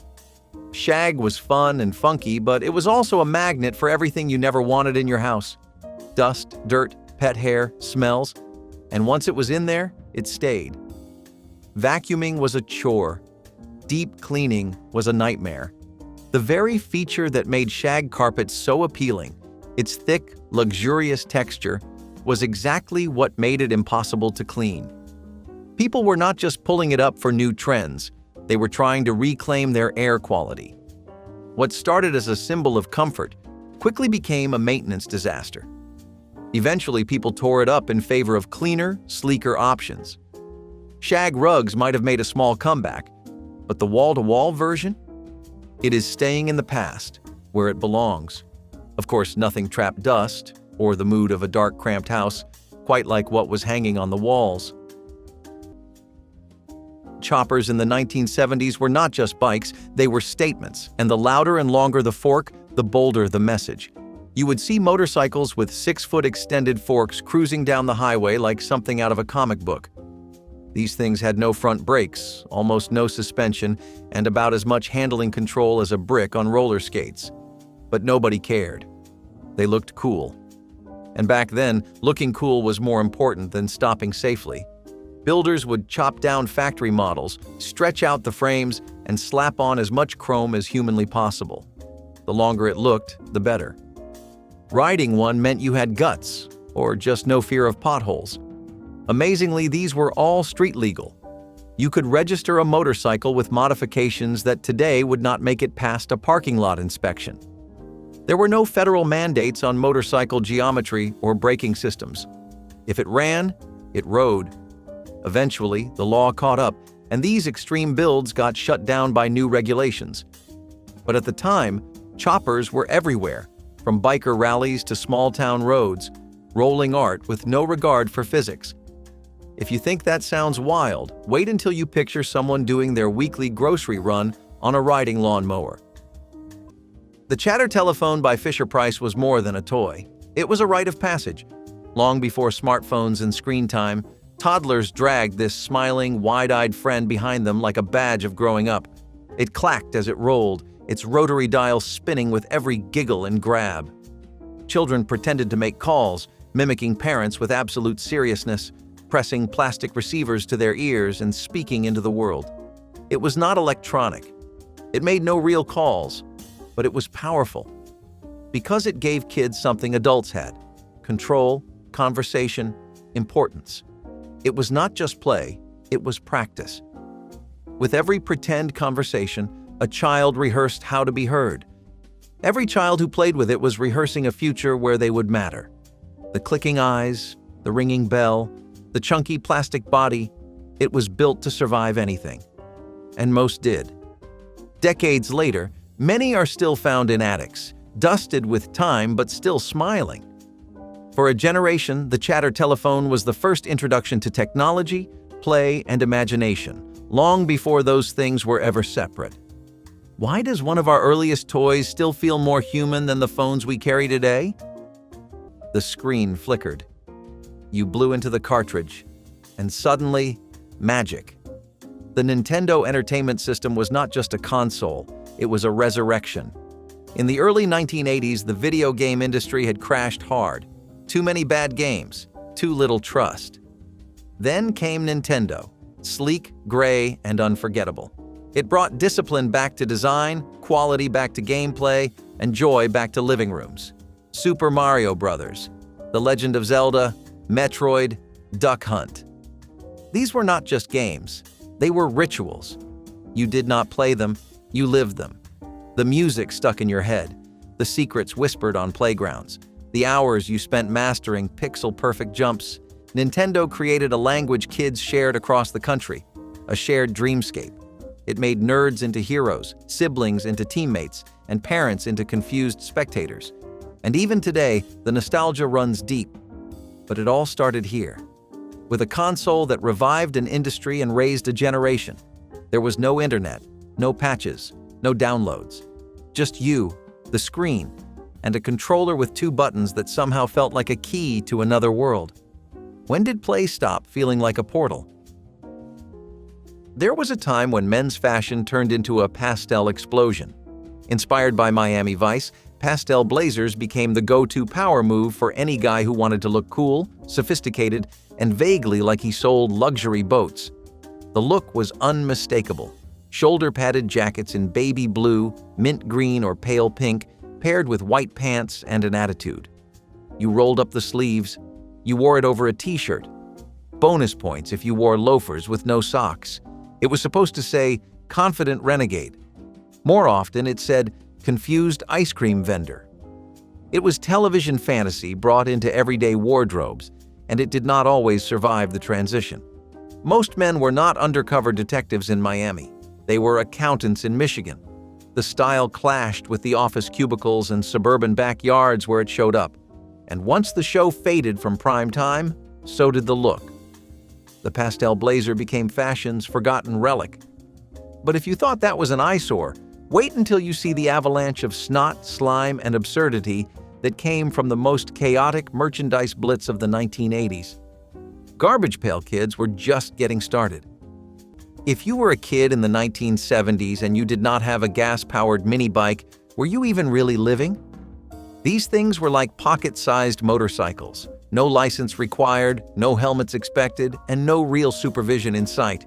Shag was fun and funky, but it was also a magnet for everything you never wanted in your house. Dust, dirt, pet hair, smells, and once it was in there, it stayed. Vacuuming was a chore. Deep cleaning was a nightmare. The very feature that made shag carpets so appealing, its thick, luxurious texture, was exactly what made it impossible to clean. People were not just pulling it up for new trends, they were trying to reclaim their air quality. What started as a symbol of comfort quickly became a maintenance disaster. Eventually, people tore it up in favor of cleaner, sleeker options. Shag rugs might have made a small comeback, but the wall-to-wall version? It is staying in the past, where it belongs. Of course, nothing trapped dust, or the mood of a dark, cramped house, quite like what was hanging on the walls. Choppers in the 1970s were not just bikes, they were statements, and the louder and longer the fork, the bolder the message. You would see motorcycles with 6-foot extended forks cruising down the highway like something out of a comic book. These things had no front brakes, almost no suspension, and about as much handling control as a brick on roller skates. But nobody cared. They looked cool. And back then, looking cool was more important than stopping safely. Builders would chop down factory models, stretch out the frames, and slap on as much chrome as humanly possible. The longer it looked, the better. Riding one meant you had guts, or just no fear of potholes. Amazingly, these were all street legal. You could register a motorcycle with modifications that today would not make it past a parking lot inspection. There were no federal mandates on motorcycle geometry or braking systems. If it ran, it rode. Eventually, the law caught up, and these extreme builds got shut down by new regulations. But at the time, choppers were everywhere, from biker rallies to small-town roads, rolling art with no regard for physics. If you think that sounds wild, wait until you picture someone doing their weekly grocery run on a riding lawnmower. The chatter telephone by Fisher-Price was more than a toy. It was a rite of passage. Long before smartphones and screen time, toddlers dragged this smiling, wide-eyed friend behind them like a badge of growing up. It clacked as it rolled, its rotary dial spinning with every giggle and grab. Children pretended to make calls, mimicking parents with absolute seriousness, pressing plastic receivers to their ears and speaking into the world. It was not electronic. It made no real calls, but it was powerful. Because it gave kids something adults had: control, conversation, importance. It was not just play, it was practice. With every pretend conversation, a child rehearsed how to be heard. Every child who played with it was rehearsing a future where they would matter. The clicking eyes, the ringing bell, the chunky plastic body, it was built to survive anything. And most did. Decades later, many are still found in attics, dusted with time but still smiling. For a generation, the chatter telephone was the first introduction to technology, play, and imagination, long before those things were ever separate. Why does one of our earliest toys still feel more human than the phones we carry today? The screen flickered. You blew into the cartridge, and suddenly, magic. The Nintendo Entertainment System was not just a console, it was a resurrection. In the early 1980s, the video game industry had crashed hard. Too many bad games, too little trust. Then came Nintendo, sleek, gray, and unforgettable. It brought discipline back to design, quality back to gameplay, and joy back to living rooms. Super Mario Bros., The Legend of Zelda, Metroid, Duck Hunt. These were not just games, they were rituals. You did not play them, you lived them. The music stuck in your head, the secrets whispered on playgrounds, the hours you spent mastering pixel-perfect jumps. Nintendo created a language kids shared across the country, a shared dreamscape. It made nerds into heroes, siblings into teammates, and parents into confused spectators. And even today, the nostalgia runs deep. But it all started here, with a console that revived an industry and raised a generation. There was no internet, no patches, no downloads. Just you, the screen, and a controller with 2 buttons that somehow felt like a key to another world. When did play stop feeling like a portal? There was a time when men's fashion turned into a pastel explosion. Inspired by Miami Vice, pastel blazers became the go-to power move for any guy who wanted to look cool, sophisticated, and vaguely like he sold luxury boats. The look was unmistakable. Shoulder-padded jackets in baby blue, mint green, or pale pink, paired with white pants and an attitude. You rolled up the sleeves. You wore it over a t-shirt. Bonus points if you wore loafers with no socks. It was supposed to say, confident renegade. More often, it said, confused ice cream vendor. It was television fantasy brought into everyday wardrobes, and it did not always survive the transition. Most men were not undercover detectives in Miami. They were accountants in Michigan. The style clashed with the office cubicles and suburban backyards where it showed up. And once the show faded from prime time, so did the look. The pastel blazer became fashion's forgotten relic. But if you thought that was an eyesore, wait until you see the avalanche of snot, slime, and absurdity that came from the most chaotic merchandise blitz of the 1980s. Garbage Pail Kids were just getting started. If you were a kid in the 1970s and you did not have a gas-powered mini bike, were you even really living? These things were like pocket-sized motorcycles. No license required, no helmets expected, and no real supervision in sight.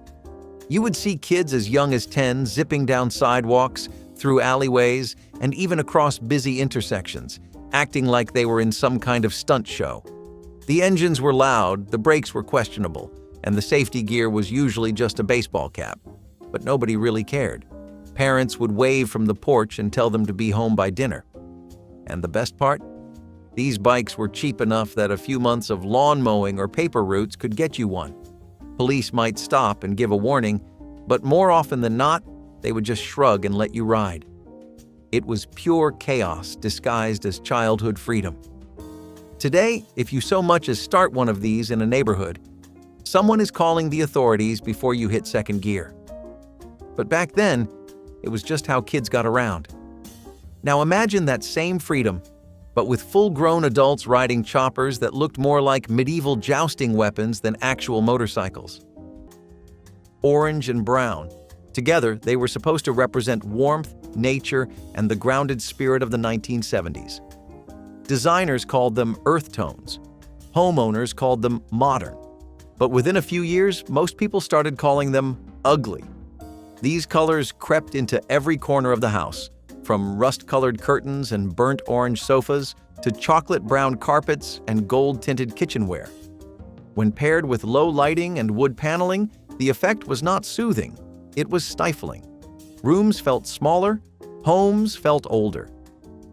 You would see kids as young as 10 zipping down sidewalks, through alleyways, and even across busy intersections, acting like they were in some kind of stunt show. The engines were loud, the brakes were questionable, and the safety gear was usually just a baseball cap. But nobody really cared. Parents would wave from the porch and tell them to be home by dinner. And the best part? These bikes were cheap enough that a few months of lawn mowing or paper routes could get you one. Police might stop and give a warning, but more often than not, they would just shrug and let you ride. It was pure chaos disguised as childhood freedom. Today, if you so much as start one of these in a neighborhood, someone is calling the authorities before you hit second gear. But back then, it was just how kids got around. Now imagine that same freedom, but with full-grown adults riding choppers that looked more like medieval jousting weapons than actual motorcycles. Orange and brown. Together, they were supposed to represent warmth, nature, and the grounded spirit of the 1970s. Designers called them earth tones. Homeowners called them modern. But within a few years, most people started calling them ugly. These colors crept into every corner of the house, from rust-colored curtains and burnt orange sofas to chocolate-brown carpets and gold-tinted kitchenware. When paired with low lighting and wood paneling, the effect was not soothing, it was stifling. Rooms felt smaller, homes felt older.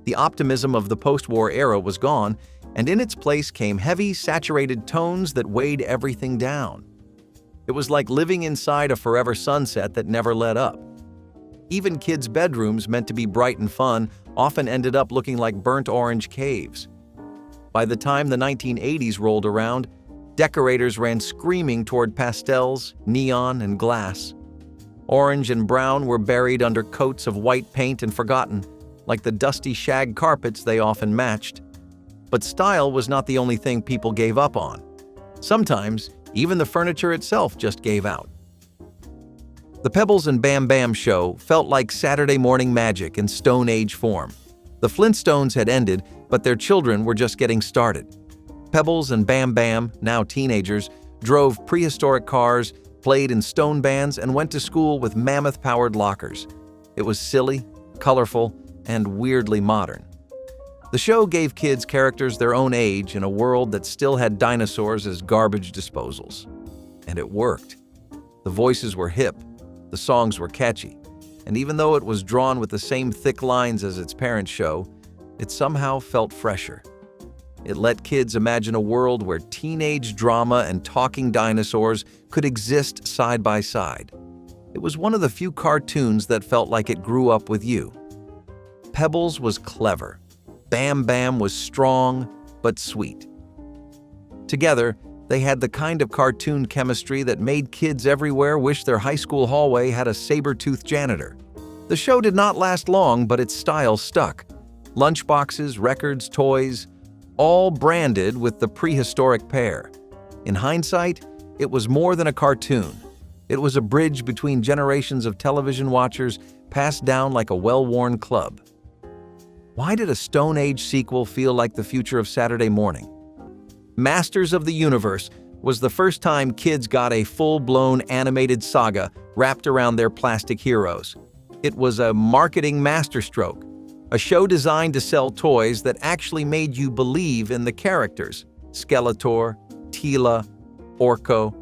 The optimism of the post-war era was gone, and in its place came heavy, saturated tones that weighed everything down. It was like living inside a forever sunset that never let up. Even kids' bedrooms, meant to be bright and fun, often ended up looking like burnt orange caves. By the time the 1980s rolled around, decorators ran screaming toward pastels, neon, and glass. Orange and brown were buried under coats of white paint and forgotten, like the dusty shag carpets they often matched. But style was not the only thing people gave up on. Sometimes, even the furniture itself just gave out. The Pebbles and Bam Bam show felt like Saturday morning magic in Stone Age form. The Flintstones had ended, but their children were just getting started. Pebbles and Bam Bam, now teenagers, drove prehistoric cars, played in stone bands, and went to school with mammoth-powered lockers. It was silly, colorful, and weirdly modern. The show gave kids characters their own age in a world that still had dinosaurs as garbage disposals. And it worked. The voices were hip, the songs were catchy, and even though it was drawn with the same thick lines as its parent show, it somehow felt fresher. It let kids imagine a world where teenage drama and talking dinosaurs could exist side by side. It was one of the few cartoons that felt like it grew up with you. Pebbles was clever. Bam Bam was strong, but sweet. Together, they had the kind of cartoon chemistry that made kids everywhere wish their high school hallway had a saber-toothed janitor. The show did not last long, but its style stuck. Lunchboxes, records, toys, all branded with the prehistoric pair. In hindsight, it was more than a cartoon. It was a bridge between generations of television watchers passed down like a well-worn club. Why did a Stone Age sequel feel like the future of Saturday morning? Masters of the Universe was the first time kids got a full-blown animated saga wrapped around their plastic heroes. It was a marketing masterstroke, a show designed to sell toys that actually made you believe in the characters. Skeletor, Tila, Orko.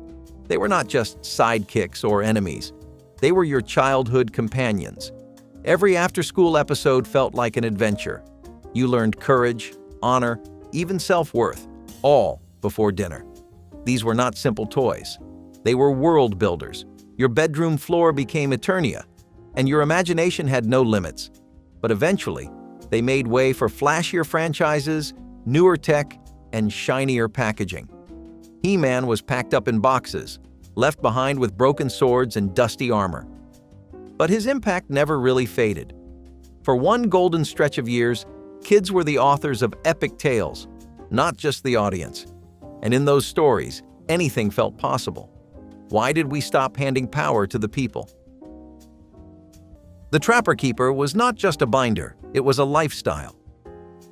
They were not just sidekicks or enemies. They were your childhood companions. Every after-school episode felt like an adventure. You learned courage, honor, even self-worth, all before dinner. These were not simple toys. They were world builders. Your bedroom floor became Eternia, and your imagination had no limits. But eventually, they made way for flashier franchises, newer tech, and shinier packaging. He-Man was packed up in boxes, left behind with broken swords and dusty armor. But his impact never really faded. For one golden stretch of years, kids were the authors of epic tales, not just the audience. And in those stories, anything felt possible. Why did we stop handing power to the people? The Trapper Keeper was not just a binder, it was a lifestyle.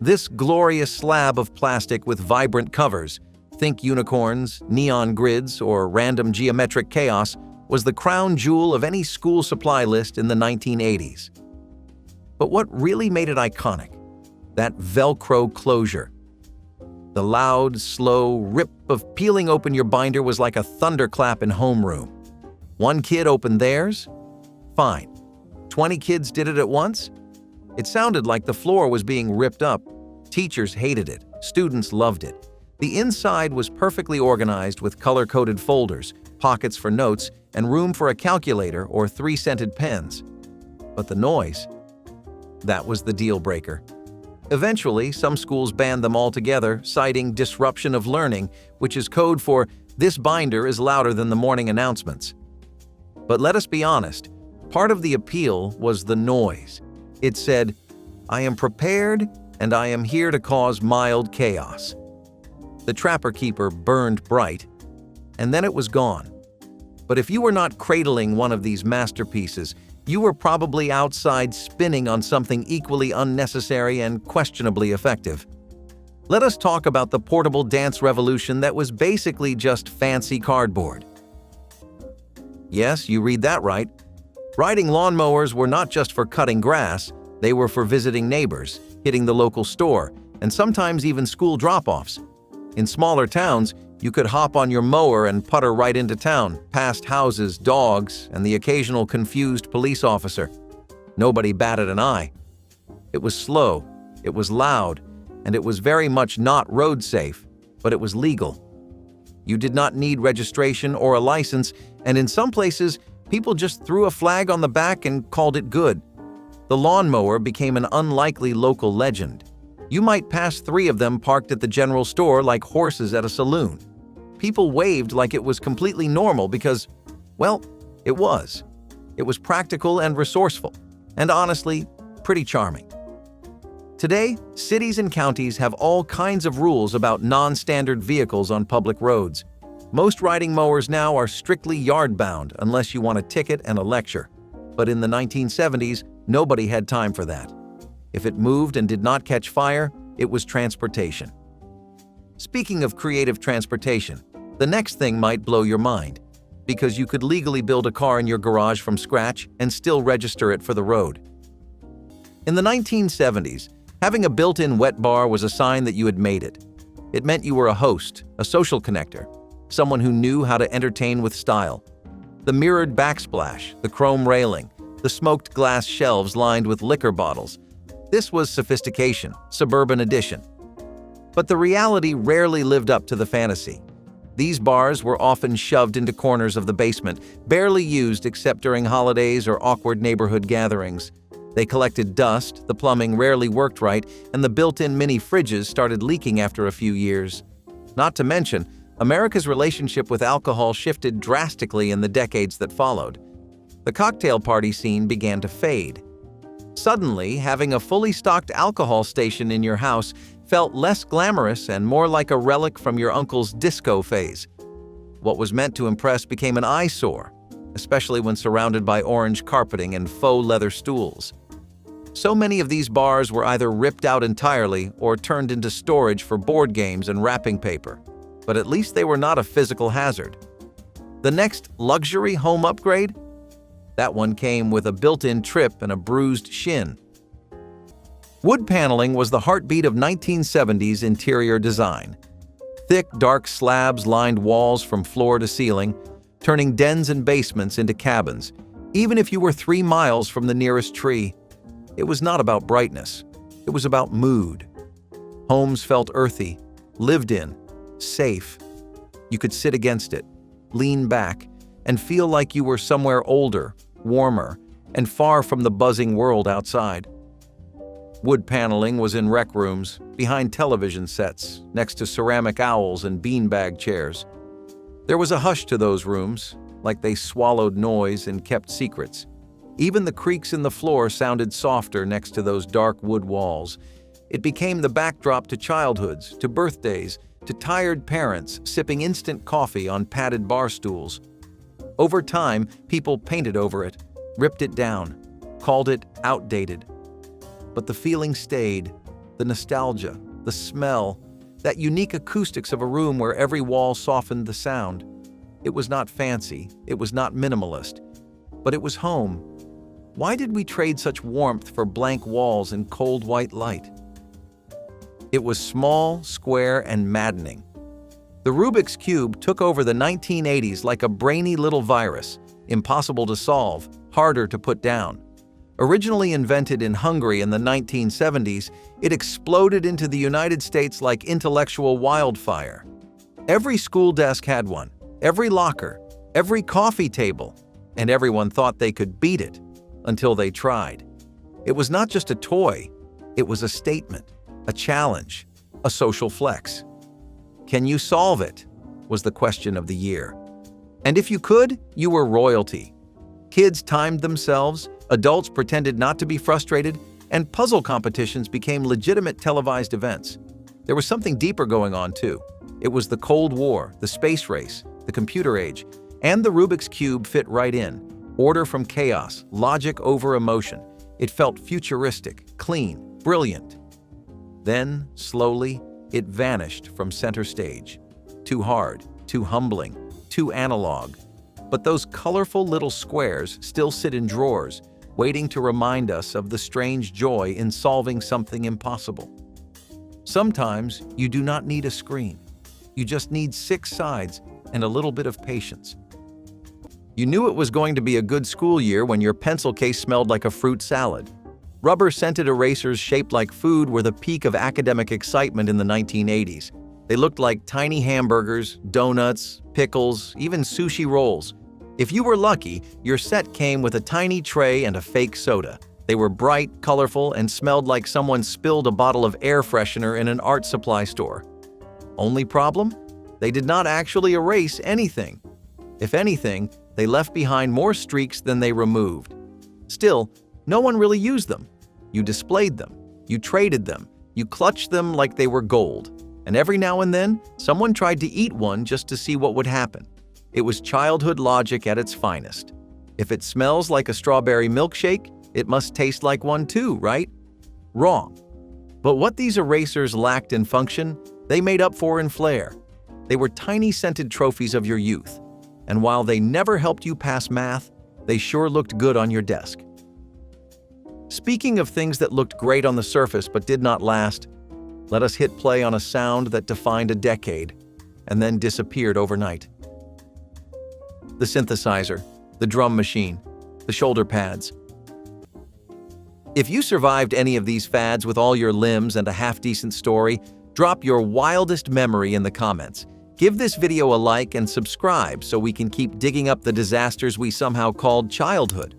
This glorious slab of plastic with vibrant covers, think unicorns, neon grids, or random geometric chaos, was the crown jewel of any school supply list in the 1980s. But what really made it iconic? That Velcro closure. The loud, slow rip of peeling open your binder was like a thunderclap in homeroom. One kid opened theirs? Fine. 20 kids did it at once? It sounded like the floor was being ripped up. Teachers hated it. Students loved it. The inside was perfectly organized with color-coded folders, pockets for notes, and room for a calculator or 3-scented pens. But the noise, that was the deal breaker. Eventually, some schools banned them altogether, citing disruption of learning, which is code for "this binder is louder than the morning announcements." But let us be honest, part of the appeal was the noise. It said, "I am prepared and I am here to cause mild chaos." The Trapper Keeper burned bright, and then it was gone. But if you were not cradling one of these masterpieces, you were probably outside spinning on something equally unnecessary and questionably effective. Let us talk about the portable dance revolution that was basically just fancy cardboard. Yes, you read that right. Riding lawnmowers were not just for cutting grass, they were for visiting neighbors, hitting the local store, and sometimes even school drop-offs. In smaller towns, you could hop on your mower and putter right into town, past houses, dogs, and the occasional confused police officer. Nobody batted an eye. It was slow, it was loud, and it was very much not road safe, but it was legal. You did not need registration or a license, and in some places, people just threw a flag on the back and called it good. The lawnmower became an unlikely local legend. You might pass 3 of them parked at the general store like horses at a saloon. People waved like it was completely normal because, well, it was. It was practical and resourceful, and honestly, pretty charming. Today, cities and counties have all kinds of rules about non-standard vehicles on public roads. Most riding mowers now are strictly yard-bound unless you want a ticket and a lecture. But in the 1970s, nobody had time for that. If it moved and did not catch fire, it was transportation. Speaking of creative transportation, the next thing might blow your mind, because you could legally build a car in your garage from scratch and still register it for the road. In the 1970s, having a built-in wet bar was a sign that you had made it. It meant you were a host, a social connector, someone who knew how to entertain with style. The mirrored backsplash, the chrome railing, the smoked glass shelves lined with liquor bottles. This was sophistication, suburban edition. But the reality rarely lived up to the fantasy. These bars were often shoved into corners of the basement, barely used except during holidays or awkward neighborhood gatherings. They collected dust, the plumbing rarely worked right, and the built-in mini fridges started leaking after a few years. Not to mention, America's relationship with alcohol shifted drastically in the decades that followed. The cocktail party scene began to fade. Suddenly, having a fully stocked alcohol station in your house felt less glamorous and more like a relic from your uncle's disco phase. What was meant to impress became an eyesore, especially when surrounded by orange carpeting and faux leather stools. So many of these bars were either ripped out entirely or turned into storage for board games and wrapping paper. But at least they were not a physical hazard. The next luxury home upgrade? That one came with a built-in trip and a bruised shin. Wood paneling was the heartbeat of 1970s interior design. Thick, dark slabs lined walls from floor to ceiling, turning dens and basements into cabins, even if you were 3 miles from the nearest tree. It was not about brightness. It was about mood. Homes felt earthy, lived in, safe. You could sit against it, lean back, and feel like you were somewhere older, warmer, and far from the buzzing world outside. Wood paneling was in rec rooms, behind television sets, next to ceramic owls and beanbag chairs. There was a hush to those rooms, like they swallowed noise and kept secrets. Even the creaks in the floor sounded softer next to those dark wood walls. It became the backdrop to childhoods, to birthdays, to tired parents sipping instant coffee on padded bar stools. Over time, people painted over it, ripped it down, called it outdated. But the feeling stayed, the nostalgia, the smell, that unique acoustics of a room where every wall softened the sound. It was not fancy, it was not minimalist, but it was home. Why did we trade such warmth for blank walls and cold white light? It was small, square, and maddening. The Rubik's Cube took over the 1980s like a brainy little virus, impossible to solve, harder to put down. Originally invented in Hungary in the 1970s, it exploded into the United States like intellectual wildfire. Every school desk had one, every locker, every coffee table, and everyone thought they could beat it until they tried. It was not just a toy, it was a statement, a challenge, a social flex. Can you solve it? Was the question of the year. And if you could, you were royalty. Kids timed themselves, adults pretended not to be frustrated, and puzzle competitions became legitimate televised events. There was something deeper going on too. It was the Cold War, the space race, the computer age, and the Rubik's Cube fit right in. Order from chaos, logic over emotion. It felt futuristic, clean, brilliant. Then, slowly, it vanished from center stage. Too hard, too humbling, too analog. But those colorful little squares still sit in drawers, waiting to remind us of the strange joy in solving something impossible. Sometimes you do not need a screen. You just need 6 sides and a little bit of patience. You knew it was going to be a good school year when your pencil case smelled like a fruit salad. Rubber-scented erasers shaped like food were the peak of academic excitement in the 1980s. They looked like tiny hamburgers, donuts, pickles, even sushi rolls. If you were lucky, your set came with a tiny tray and a fake soda. They were bright, colorful, and smelled like someone spilled a bottle of air freshener in an art supply store. Only problem? They did not actually erase anything. If anything, they left behind more streaks than they removed. Still, no one really used them. You displayed them, you traded them, you clutched them like they were gold. And every now and then, someone tried to eat one just to see what would happen. It was childhood logic at its finest. If it smells like a strawberry milkshake, it must taste like one too, right? Wrong. But what these erasers lacked in function, they made up for in flair. They were tiny scented trophies of your youth. And while they never helped you pass math, they sure looked good on your desk. Speaking of things that looked great on the surface but did not last, let us hit play on a sound that defined a decade and then disappeared overnight. The synthesizer, the drum machine, the shoulder pads. If you survived any of these fads with all your limbs and a half-decent story, drop your wildest memory in the comments. Give this video a like and subscribe so we can keep digging up the disasters we somehow called childhood.